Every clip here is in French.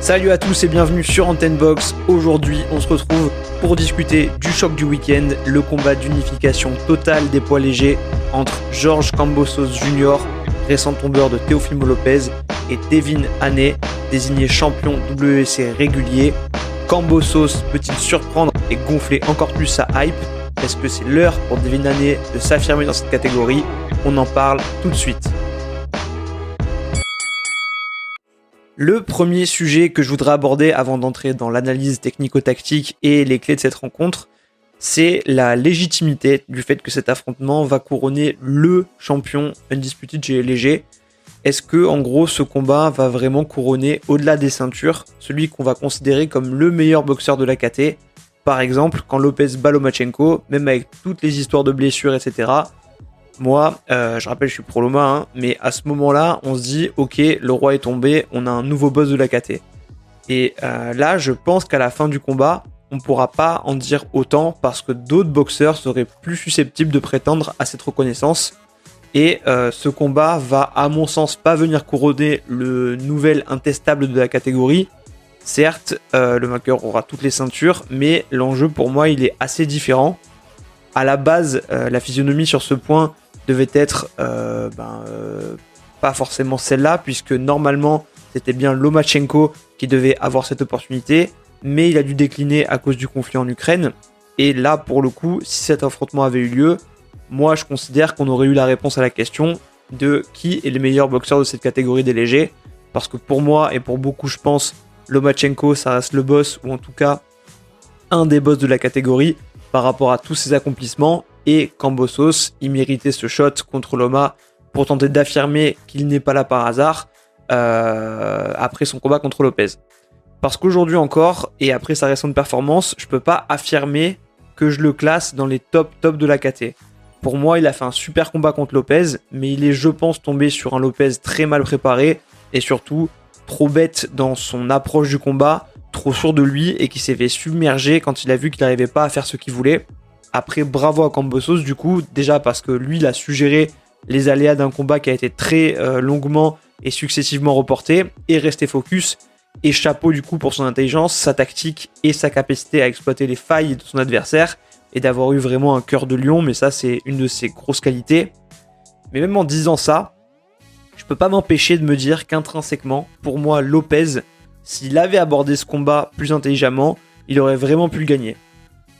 Salut à tous et bienvenue sur Antenne Box. Aujourd'hui, on se retrouve pour discuter du choc du week-end, le combat d'unification totale des poids légers entre Georges Kambosos Jr., récent tombeur de Teofimo Lopez, et Devin Haney, désigné champion WEC régulier. Kambosos peut-il surprendre et gonfler encore plus sa hype? Est-ce que c'est l'heure pour Devin Haney de s'affirmer dans cette catégorie? On en parle tout de suite. Le premier sujet que je voudrais aborder avant d'entrer dans l'analyse technico-tactique et les clés de cette rencontre, c'est la légitimité du fait que cet affrontement va couronner le champion undisputed chez les légers. Est-ce que, en gros, ce combat va vraiment couronner, au-delà des ceintures, celui qu'on va considérer comme le meilleur boxeur de la KT? Par exemple, quand Lopez bat Lomachenko, même avec toutes les histoires de blessures, etc., moi, je rappelle, je suis pro Loma, mais à ce moment-là, on se dit, ok, le roi est tombé, on a un nouveau boss de la KT. Et là, je pense qu'à la fin du combat, on ne pourra pas en dire autant parce que d'autres boxeurs seraient plus susceptibles de prétendre à cette reconnaissance. Et ce combat va, à mon sens, pas venir couronner le nouvel intestable de la catégorie. Certes, le vainqueur aura toutes les ceintures, mais l'enjeu pour moi, il est assez différent. À la base, la physionomie sur ce point devait être pas forcément celle-là, puisque normalement c'était bien Lomachenko qui devait avoir cette opportunité, mais il a dû décliner à cause du conflit en Ukraine. Et là, pour le coup, si cet affrontement avait eu lieu, moi je considère qu'on aurait eu la réponse à la question de qui est le meilleur boxeur de cette catégorie des légers, parce que pour moi et pour beaucoup je pense, Lomachenko ça reste le boss, ou en tout cas un des boss de la catégorie par rapport à tous ses accomplissements. Et Kambosos, il méritait ce shot contre Loma pour tenter d'affirmer qu'il n'est pas là par hasard après son combat contre Lopez. Parce qu'aujourd'hui encore, et après sa récente performance, je peux pas affirmer que je le classe dans les top de la KT. Pour moi, il a fait un super combat contre Lopez, mais il est, je pense, tombé sur un Lopez très mal préparé et surtout trop bête dans son approche du combat, trop sûr de lui et qui s'est fait submerger quand il a vu qu'il n'arrivait pas à faire ce qu'il voulait. Après, bravo à Kambosos du coup, déjà parce que lui, il a suggéré les aléas d'un combat qui a été très longuement et successivement reporté et resté focus. Et chapeau du coup pour son intelligence, sa tactique et sa capacité à exploiter les failles de son adversaire et d'avoir eu vraiment un cœur de lion, mais ça c'est une de ses grosses qualités. Mais même en disant ça, je peux pas m'empêcher de me dire qu'intrinsèquement, pour moi, Lopez, s'il avait abordé ce combat plus intelligemment, il aurait vraiment pu le gagner.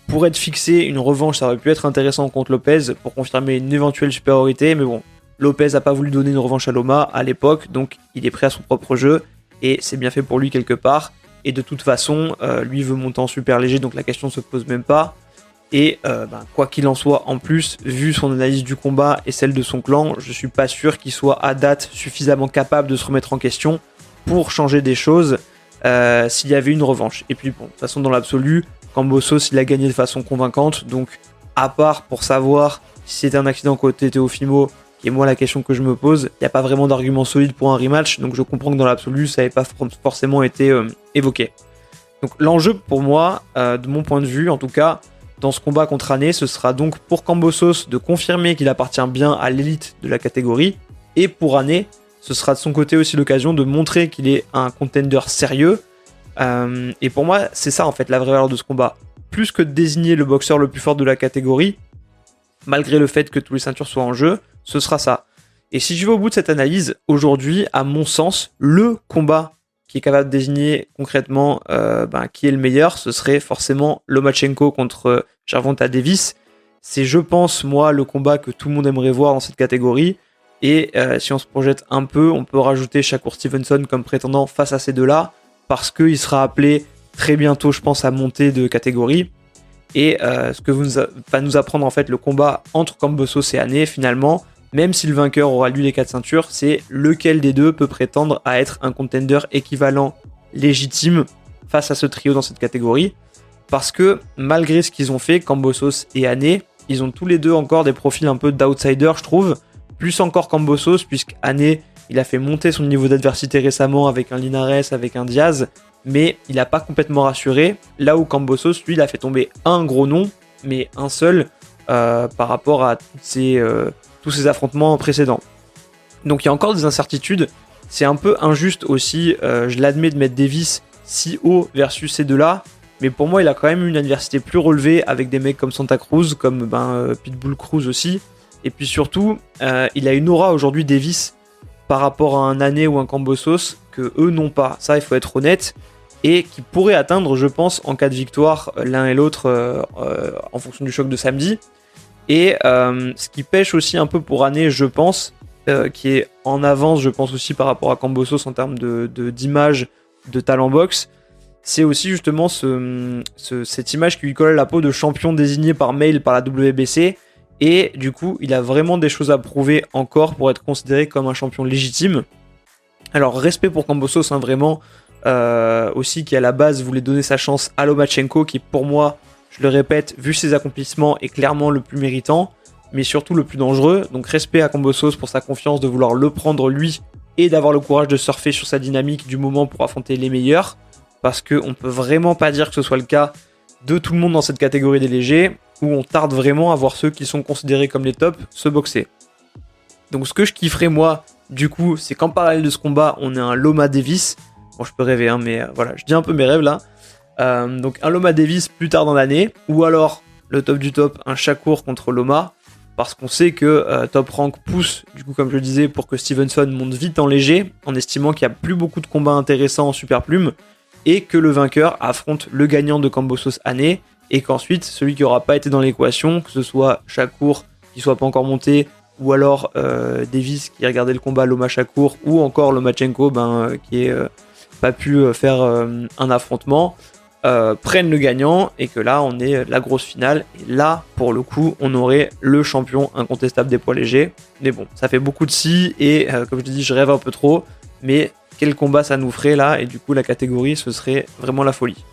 Pour être fixé, une revanche, ça aurait pu être intéressant contre Lopez pour confirmer une éventuelle supériorité, mais bon, Lopez a pas voulu donner une revanche à Loma à l'époque, donc il est prêt à son propre jeu, et c'est bien fait pour lui quelque part, et de toute façon, lui veut monter en super léger, donc la question se pose même pas, et quoi qu'il en soit, en plus, vu son analyse du combat et celle de son clan, je suis pas sûr qu'il soit à date suffisamment capable de se remettre en question pour changer des choses s'il y avait une revanche. Et puis bon, de toute façon, dans l'absolu, Kambosos, il a gagné de façon convaincante, donc à part pour savoir si c'était un accident côté Teofimo, qui est moi la question que je me pose, il n'y a pas vraiment d'argument solide pour un rematch, donc je comprends que dans l'absolu, ça n'avait pas forcément été évoqué. Donc l'enjeu pour moi, de mon point de vue en tout cas, dans ce combat contre Haney, ce sera donc pour Kambosos de confirmer qu'il appartient bien à l'élite de la catégorie, et pour Haney, ce sera de son côté aussi l'occasion de montrer qu'il est un contender sérieux. Et pour moi, c'est ça en fait la vraie valeur de ce combat. Plus que de désigner le boxeur le plus fort de la catégorie, malgré le fait que tous les ceintures soient en jeu, ce sera ça. Et si je vais au bout de cette analyse, aujourd'hui, à mon sens, le combat qui est capable de désigner concrètement qui est le meilleur, ce serait forcément Lomachenko contre Gervonta Davis. C'est, je pense, moi, le combat que tout le monde aimerait voir dans cette catégorie. Et si on se projette un peu, on peut rajouter Shakur Stevenson comme prétendant face à ces deux-là, parce qu'il sera appelé très bientôt, je pense, à monter de catégorie. Et ce que va nous apprendre en fait le combat entre Kambosos et Haney, finalement, même si le vainqueur aura lui les 4 ceintures, c'est lequel des deux peut prétendre à être un contender équivalent légitime face à ce trio dans cette catégorie. Parce que malgré ce qu'ils ont fait, Kambosos et Haney, ils ont tous les deux encore des profils un peu d'outsider, je trouve. Plus encore Kambosos, puisque Haney, il a fait monter son niveau d'adversité récemment avec un Linares, avec un Diaz, mais il n'a pas complètement rassuré. Là où Kambosos, lui, il a fait tomber un gros nom, mais un seul par rapport à tous ces affrontements précédents. Donc il y a encore des incertitudes. C'est un peu injuste aussi, je l'admets, de mettre Davis si haut versus ces deux-là, mais pour moi il a quand même une adversité plus relevée avec des mecs comme Santa Cruz, comme Pitbull Cruz aussi, et puis surtout il a une aura aujourd'hui Davis par rapport à un Ane ou un Kambosos que eux n'ont pas, ça il faut être honnête, et qui pourrait atteindre je pense en cas de victoire l'un et l'autre en fonction du choc de samedi. Et ce qui pêche aussi un peu pour Ane je pense, qui est en avance je pense aussi par rapport à Kambosos en termes d'image, de talent boxe, c'est aussi justement cette image qui lui colle à la peau de champion désigné par mail par la WBC, et du coup il a vraiment des choses à prouver encore pour être considéré comme un champion légitime. Alors respect pour Kambosos vraiment, aussi qui à la base voulait donner sa chance à Lomachenko, qui pour moi, je le répète, vu ses accomplissements est clairement le plus méritant, mais surtout le plus dangereux, donc respect à Kambosos pour sa confiance de vouloir le prendre lui, et d'avoir le courage de surfer sur sa dynamique du moment pour affronter les meilleurs, parce qu'on peut vraiment pas dire que ce soit le cas de tout le monde dans cette catégorie des légers, où on tarde vraiment à voir ceux qui sont considérés comme les tops se boxer. Donc ce que je kifferais moi, du coup, c'est qu'en parallèle de ce combat, on ait un Loma Davis. Bon, je peux rêver, mais voilà, je dis un peu mes rêves là. Donc un Loma Davis plus tard dans l'année, ou alors le top du top, un Shakur contre Loma, parce qu'on sait que Top Rank pousse, du coup comme je le disais, pour que Stevenson monte vite en léger, en estimant qu'il n'y a plus beaucoup de combats intéressants en super plume, et que le vainqueur affronte le gagnant de Kambosos Ane, et qu'ensuite celui qui n'aura pas été dans l'équation, que ce soit Shakur qui soit pas encore monté, ou alors Davis qui regardait le combat Loma Shakur, ou encore Lomachenko qui est pas pu faire un affrontement, prennent le gagnant, et que là on est la grosse finale, et là pour le coup on aurait le champion incontestable des poids légers. Mais bon, ça fait beaucoup de si, et comme je te dis, je rêve un peu trop, mais quel combat ça nous ferait là, et du coup la catégorie ce serait vraiment la folie.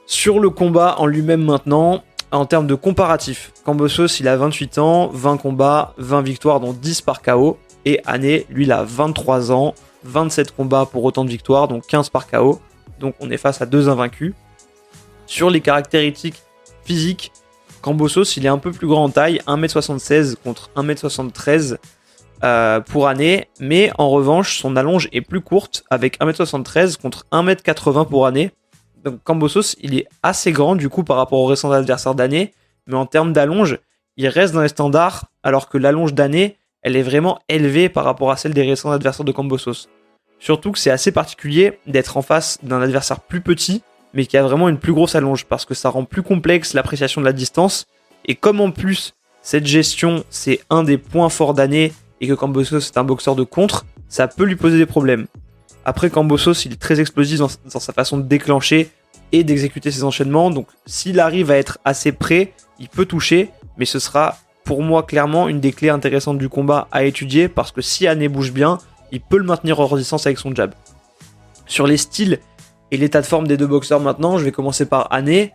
Sur le combat en lui-même maintenant, en termes de comparatif, Kambosos il a 28 ans, 20 combats, 20 victoires dont 10 par KO, et Ane lui il a 23 ans, 27 combats pour autant de victoires, donc 15 par KO, donc on est face à deux invaincus. Sur les caractéristiques physiques, Kambosos il est un peu plus grand en taille, 1m76 contre 1m73 pour Ane, mais en revanche son allonge est plus courte avec 1m73 contre 1m80 pour Ane. Donc Kambosos il est assez grand du coup par rapport au récent adversaire d'Ane, mais en termes d'allonge il reste dans les standards, alors que l'allonge d'Ane elle est vraiment élevée par rapport à celle des récents adversaires de Kambosos. Surtout que c'est assez particulier d'être en face d'un adversaire plus petit, mais qui a vraiment une plus grosse allonge, parce que ça rend plus complexe l'appréciation de la distance, et comme en plus, cette gestion, c'est un des points forts d'Ane, et que Kambosos est un boxeur de contre, ça peut lui poser des problèmes. Après, Kambosos, il est très explosif dans sa façon de déclencher et d'exécuter ses enchaînements, donc s'il arrive à être assez près, il peut toucher, mais ce sera pour moi clairement une des clés intéressantes du combat à étudier, parce que si Ane bouge bien, il peut le maintenir hors distance avec son jab. Sur les styles et l'état de forme des deux boxeurs maintenant, je vais commencer par Ane.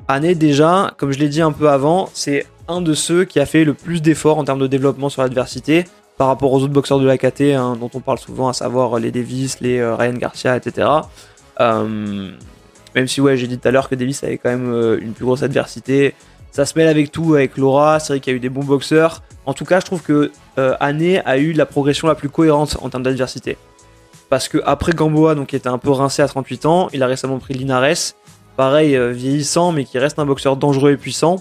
Ane déjà, comme je l'ai dit un peu avant, c'est un de ceux qui a fait le plus d'efforts en termes de développement sur l'adversité par rapport aux autres boxeurs de la KT, dont on parle souvent, à savoir les Davis, les Ryan Garcia, etc. Même si ouais, j'ai dit tout à l'heure que Davis avait quand même une plus grosse adversité. Ça se mêle avec tout, avec Laura, c'est vrai qu'il y a eu des bons boxeurs. En tout cas, je trouve que Ane a eu la progression la plus cohérente en termes d'adversité. Parce que après Gamboa, donc qui était un peu rincé à 38 ans, il a récemment pris Linares, pareil vieillissant, mais qui reste un boxeur dangereux et puissant.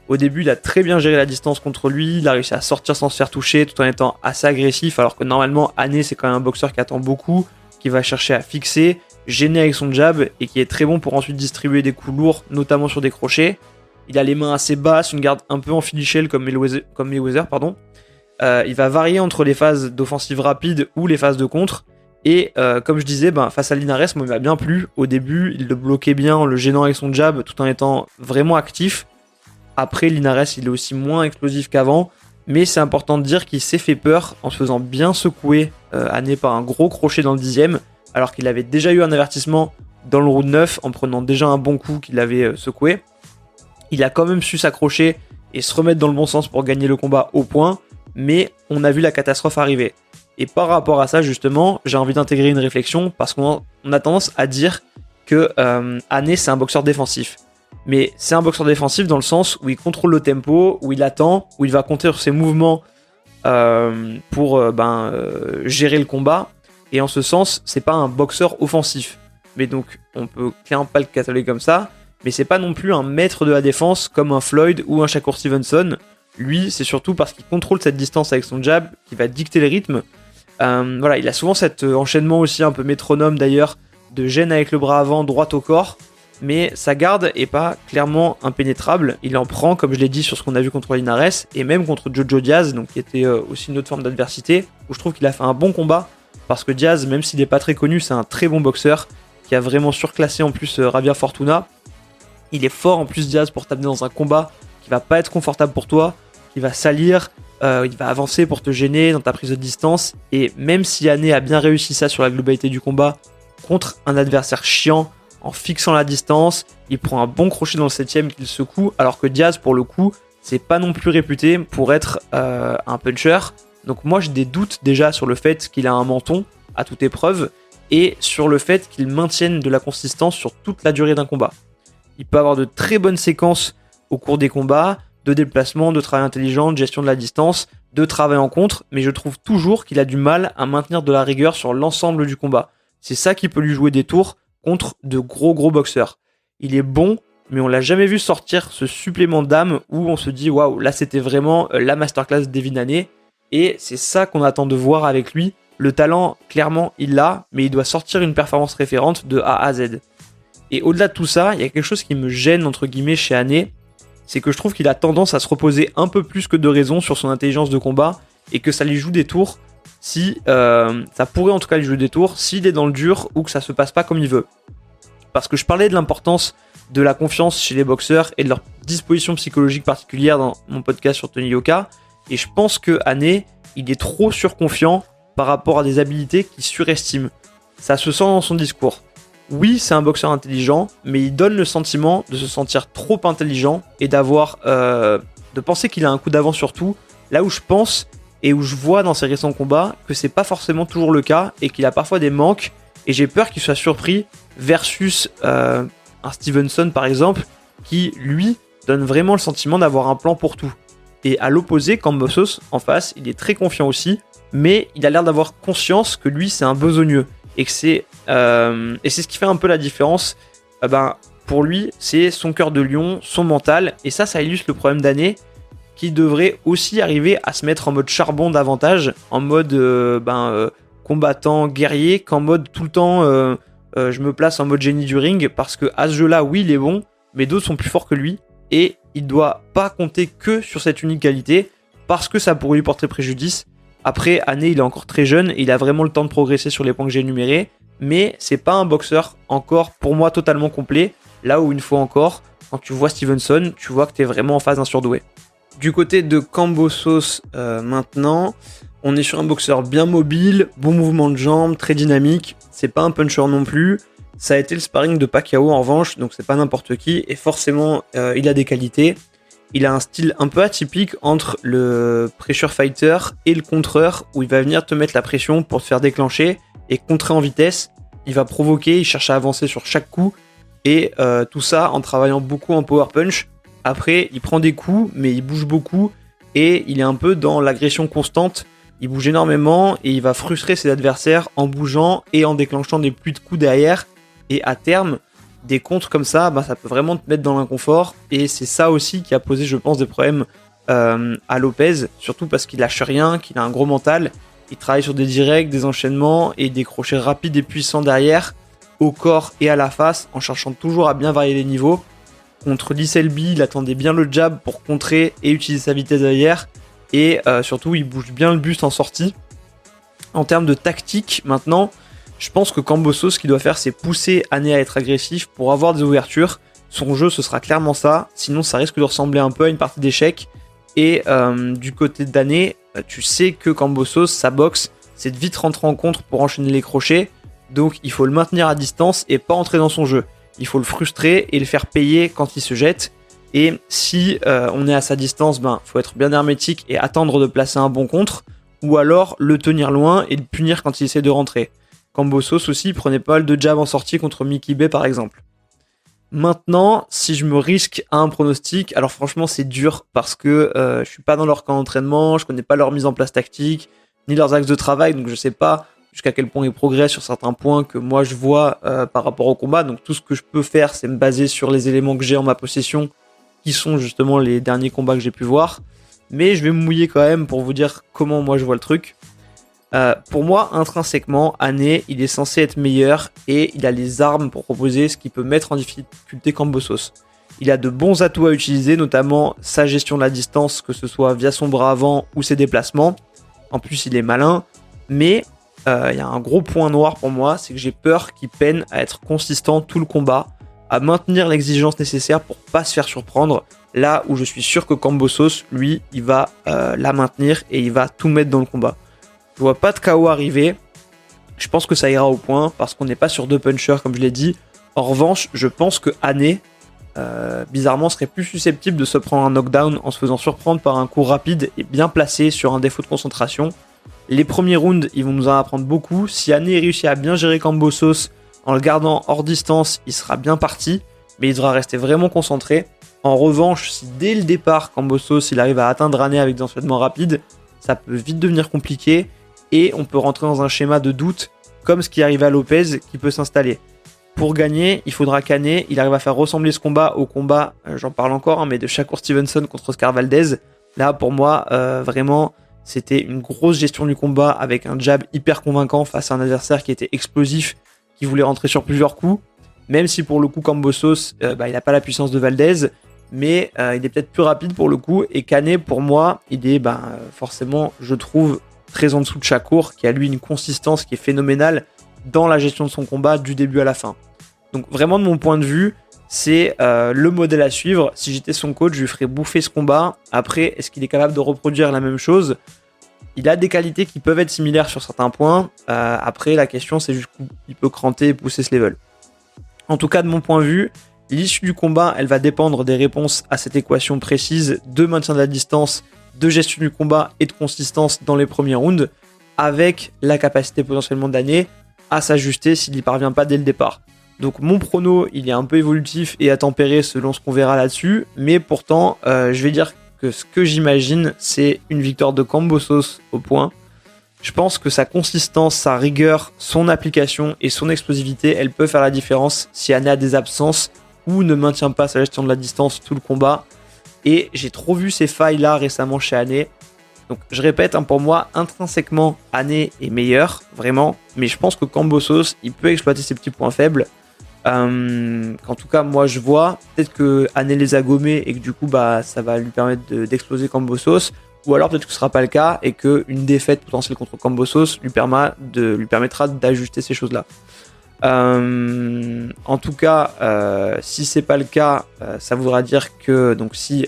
Au début, il a très bien géré la distance contre lui, il a réussi à sortir sans se faire toucher, tout en étant assez agressif, alors que normalement, Ane, c'est quand même un boxeur qui attend beaucoup, qui va chercher à fixer, gêner avec son jab, et qui est très bon pour ensuite distribuer des coups lourds, notamment sur des crochets. Il a les mains assez basses, une garde un peu en finichel comme Mayweather. Il va varier entre les phases d'offensive rapide ou les phases de contre. Et comme je disais, face à Linares, moi il m'a bien plu. Au début, il le bloquait bien en le gênant avec son jab tout en étant vraiment actif. Après, Linares, il est aussi moins explosif qu'avant. Mais c'est important de dire qu'il s'est fait peur en se faisant bien secouer Ane par un gros crochet dans le 10e. Alors qu'il avait déjà eu un avertissement dans le round 9 en prenant déjà un bon coup qu'il avait secoué. Il a quand même su s'accrocher et se remettre dans le bon sens pour gagner le combat au point. Mais on a vu la catastrophe arriver. Et par rapport à ça, justement, j'ai envie d'intégrer une réflexion parce qu'on a tendance à dire que Ane, c'est un boxeur défensif. Mais c'est un boxeur défensif dans le sens où il contrôle le tempo, où il attend, où il va compter sur ses mouvements pour gérer le combat. Et en ce sens, c'est pas un boxeur offensif. mais donc on peut clairement pas le cataloguer comme ça. Mais c'est pas non plus un maître de la défense comme un Floyd ou un Shakur Stevenson. Lui, c'est surtout parce qu'il contrôle cette distance avec son jab qui va dicter le rythme. Voilà, il a souvent cet enchaînement aussi un peu métronome d'ailleurs, de gêne avec le bras avant, droite au corps. Mais sa garde est pas clairement impénétrable. Il en prend, comme je l'ai dit, sur ce qu'on a vu contre Linares et même contre Jojo Diaz, donc qui était aussi une autre forme d'adversité, où je trouve qu'il a fait un bon combat. Parce que Diaz, même s'il n'est pas très connu, c'est un très bon boxeur qui a vraiment surclassé en plus Ravia Fortuna. Il est fort en plus Diaz pour t'amener dans un combat qui va pas être confortable pour toi, qui va salir, il va avancer pour te gêner dans ta prise de distance. Et même si Ané a bien réussi ça sur la globalité du combat contre un adversaire chiant, en fixant la distance, il prend un bon crochet dans le 7ème qu'il secoue, alors que Diaz pour le coup, c'est pas non plus réputé pour être un puncher. Donc moi j'ai des doutes déjà sur le fait qu'il a un menton à toute épreuve et sur le fait qu'il maintienne de la consistance sur toute la durée d'un combat. Il peut avoir de très bonnes séquences au cours des combats, de déplacement, de travail intelligent, de gestion de la distance, de travail en contre, mais je trouve toujours qu'il a du mal à maintenir de la rigueur sur l'ensemble du combat. C'est ça qui peut lui jouer des tours contre de gros boxeurs. Il est bon, mais on l'a jamais vu sortir ce supplément d'âme où on se dit waouh, là c'était vraiment la masterclass d'Evin Haney. Et c'est ça qu'on attend de voir avec lui. Le talent, clairement, il l'a, mais il doit sortir une performance référente de A à Z. Et au-delà de tout ça, il y a quelque chose qui me gêne, entre guillemets, chez Haney, c'est que je trouve qu'il a tendance à se reposer un peu plus que de raison sur son intelligence de combat, et que ça lui joue des tours, ça pourrait en tout cas lui jouer des tours, s'il est dans le dur, ou que ça se passe pas comme il veut. Parce que je parlais de l'importance de la confiance chez les boxeurs, et de leur disposition psychologique particulière dans mon podcast sur Tony Yoka, et je pense que Haney, il est trop surconfiant par rapport à des habilités qu'il surestime. Ça se sent dans son discours. Oui, c'est un boxeur intelligent, mais il donne le sentiment de se sentir trop intelligent et de penser qu'il a un coup d'avance sur tout, là où je pense et où je vois dans ses récents combats que c'est pas forcément toujours le cas et qu'il a parfois des manques, et j'ai peur qu'il soit surpris versus un Stevenson par exemple, qui lui donne vraiment le sentiment d'avoir un plan pour tout. Et à l'opposé, Kambosos, en face, il est très confiant aussi, mais il a l'air d'avoir conscience que lui, c'est un besogneux. Et c'est ce qui fait un peu la différence. Pour lui, c'est son cœur de lion, son mental, et ça illustre le problème d'Haney, qui devrait aussi arriver à se mettre en mode charbon davantage, en mode combattant, guerrier, qu'en mode tout le temps, je me place en mode génie du ring, parce que à ce jeu-là, oui, il est bon, mais d'autres sont plus forts que lui, et il doit pas compter que sur cette unique qualité, parce que ça pourrait lui porter préjudice. Après, Haney, il est encore très jeune, et il a vraiment le temps de progresser sur les points que j'ai énumérés, mais c'est pas un boxeur encore, pour moi, totalement complet, là où une fois encore, quand tu vois Stevenson, tu vois que t'es vraiment en face d'un surdoué. Du côté de Kambosos, maintenant, on est sur un boxeur bien mobile, bon mouvement de jambes, très dynamique, c'est pas un puncher non plus. Ça a été le sparring de Pacquiao en revanche, donc c'est pas n'importe qui, et forcément il a des qualités. Il a un style un peu atypique entre le pressure fighter et le contreur, où il va venir te mettre la pression pour te faire déclencher et contrer en vitesse. Il va provoquer, il cherche à avancer sur chaque coup, et tout ça en travaillant beaucoup en power punch. Après, il prend des coups, mais il bouge beaucoup, et il est un peu dans l'agression constante. Il bouge énormément, et il va frustrer ses adversaires en bougeant et en déclenchant des pluies de coups derrière. Et à terme, des contres comme ça, ça peut vraiment te mettre dans l'inconfort. Et c'est ça aussi qui a posé, je pense, des problèmes à Lopez. Surtout parce qu'il lâche rien, qu'il a un gros mental. Il travaille sur des directs, des enchaînements et des crochets rapides et puissants derrière, au corps et à la face, en cherchant toujours à bien varier les niveaux. Contre Lee Selby, il attendait bien le jab pour contrer et utiliser sa vitesse derrière. Et surtout, il bouge bien le buste en sortie. En termes de tactique, maintenant, je pense que Kambosos, ce qu'il doit faire, c'est pousser Haney à être agressif pour avoir des ouvertures. Son jeu, ce sera clairement ça. Sinon, ça risque de ressembler un peu à une partie d'échecs. Et du côté d'Haney, tu sais que Kambosos, sa boxe, c'est de vite rentrer en contre pour enchaîner les crochets. Donc, il faut le maintenir à distance et pas entrer dans son jeu. Il faut le frustrer et le faire payer quand il se jette. Et si on est à sa distance, faut être bien hermétique et attendre de placer un bon contre. Ou alors le tenir loin et le punir quand il essaie de rentrer. Kambosos aussi prenait pas mal de jabs en sortie contre Mickey Bey par exemple. Maintenant, si je me risque à un pronostic, alors franchement c'est dur parce que je suis pas dans leur camp d'entraînement, je connais pas leur mise en place tactique, ni leurs axes de travail, donc je sais pas jusqu'à quel point il progresse sur certains points que moi je vois par rapport au combat. Donc tout ce que je peux faire, c'est me baser sur les éléments que j'ai en ma possession, qui sont justement les derniers combats que j'ai pu voir. Mais je vais me mouiller quand même pour vous dire comment moi je vois le truc. Pour moi, intrinsèquement, Ane, il est censé être meilleur et il a les armes pour proposer ce qui peut mettre en difficulté Kambosos. Il a de bons atouts à utiliser, notamment sa gestion de la distance, que ce soit via son bras avant ou ses déplacements. En plus, il est malin, mais il y a un gros point noir pour moi, c'est que j'ai peur qu'il peine à être consistant tout le combat, à maintenir l'exigence nécessaire pour pas se faire surprendre, là où je suis sûr que Kambosos, lui, il va la maintenir et il va tout mettre dans le combat. Je vois pas de KO arriver, je pense que ça ira au point, parce qu'on n'est pas sur 2 punchers comme je l'ai dit. En revanche, je pense que Ane, bizarrement, serait plus susceptible de se prendre un knockdown en se faisant surprendre par un coup rapide et bien placé sur un défaut de concentration. Les premiers rounds, ils vont nous en apprendre beaucoup. Si Ane réussit à bien gérer Kambosos en le gardant hors distance, il sera bien parti, mais il devra rester vraiment concentré. En revanche, si dès le départ, Kambosos il arrive à atteindre Ane avec des enchaînements rapides, ça peut vite devenir compliqué et on peut rentrer dans un schéma de doute comme ce qui arrive à Lopez qui peut s'installer. Pour gagner, il faudra qu'Ane il arrive à faire ressembler ce combat au combat, j'en parle encore, mais de Shakur Stevenson contre Oscar Valdez. Là, pour moi, vraiment, c'était une grosse gestion du combat avec un jab hyper convaincant face à un adversaire qui était explosif, qui voulait rentrer sur plusieurs coups. Même si pour le coup, Kambosos, il n'a pas la puissance de Valdez, mais il est peut-être plus rapide pour le coup. Et Ane, pour moi, il est forcément, je trouve, très en dessous de Shakur, qui a lui une consistance qui est phénoménale dans la gestion de son combat du début à la fin. Donc vraiment de mon point de vue, c'est le modèle à suivre. Si j'étais son coach, je lui ferais bouffer ce combat. Après, est-ce qu'il est capable de reproduire la même chose ? Il a des qualités qui peuvent être similaires sur certains points. Après, la question, c'est jusqu'où il peut cranter et pousser ce level. En tout cas, de mon point de vue, l'issue du combat, elle va dépendre des réponses à cette équation précise de maintien de la distance, de gestion du combat et de consistance dans les premiers rounds, avec la capacité potentiellement d'Ane à s'ajuster s'il n'y parvient pas dès le départ. Donc mon prono, il est un peu évolutif et à tempérer selon ce qu'on verra là-dessus, mais pourtant, je vais dire que ce que j'imagine, c'est une victoire de Kambosos au point. Je pense que sa consistance, sa rigueur, son application et son explosivité, elle peut faire la différence si Ane a des absences ou ne maintient pas sa gestion de la distance tout le combat. Et j'ai trop vu ces failles-là récemment chez Ane. Donc je répète, pour moi, intrinsèquement, Ane est meilleur, vraiment. Mais je pense que Kambosos, il peut exploiter ses petits points faibles. En tout cas, moi je vois. Peut-être que Ane les a gommés et que du coup, ça va lui permettre d'exploser Kambosos. Ou alors peut-être que ce ne sera pas le cas et qu'une défaite potentielle contre Kambosos lui permettra d'ajuster ces choses-là. En tout cas, si c'est pas le cas, ça voudra dire que donc si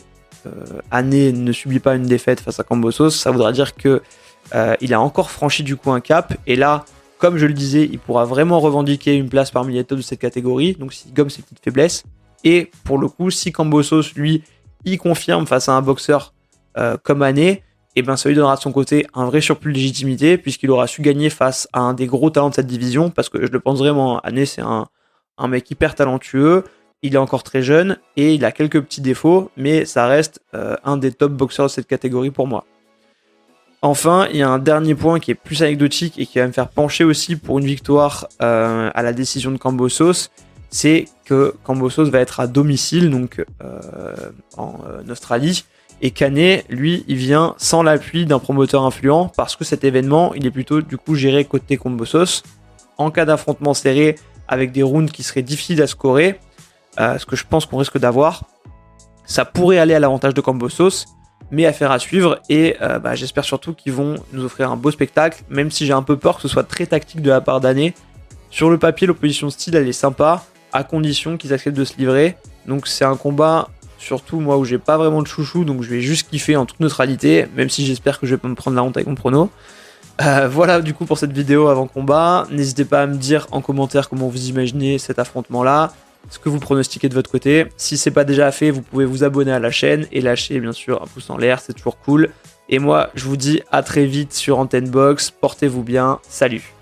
Ane ne subit pas une défaite face à Kambosos, ça voudra dire que il a encore franchi du coup un cap. Et là, comme je le disais, il pourra vraiment revendiquer une place parmi les tops de cette catégorie. Donc s'il gomme ses petites faiblesses. Et pour le coup, si Kambosos lui, il confirme face à un boxeur comme Ane, et ça lui donnera de son côté un vrai surplus de légitimité puisqu'il aura su gagner face à un des gros talents de cette division, parce que je le pense vraiment, Ane c'est un mec hyper talentueux, il est encore très jeune et il a quelques petits défauts, mais ça reste un des top boxeurs de cette catégorie pour moi. Enfin, il y a un dernier point qui est plus anecdotique et qui va me faire pencher aussi pour une victoire à la décision de Kambosos, c'est que Kambosos va être à domicile, donc en Australie, et qu'Ane, lui, il vient sans l'appui d'un promoteur influent parce que cet événement, il est plutôt du coup géré côté Kambosos. En cas d'affrontement serré avec des rounds qui seraient difficiles à scorer, ce que je pense qu'on risque d'avoir, ça pourrait aller à l'avantage de Kambosos, mais affaire à suivre. Et j'espère surtout qu'ils vont nous offrir un beau spectacle, même si j'ai un peu peur que ce soit très tactique de la part d'Ane. Sur le papier, l'opposition de style, elle est sympa, à condition qu'ils acceptent de se livrer. Donc c'est un combat... Surtout moi où j'ai pas vraiment de chouchou, donc je vais juste kiffer en toute neutralité, même si j'espère que je vais pas me prendre la honte avec mon prono. Voilà du coup pour cette vidéo avant combat. N'hésitez pas à me dire en commentaire comment vous imaginez cet affrontement là, ce que vous pronostiquez de votre côté. Si c'est pas déjà fait, vous pouvez vous abonner à la chaîne et lâcher bien sûr un pouce en l'air, c'est toujours cool. Et moi je vous dis à très vite sur Antenne Box, portez-vous bien, salut.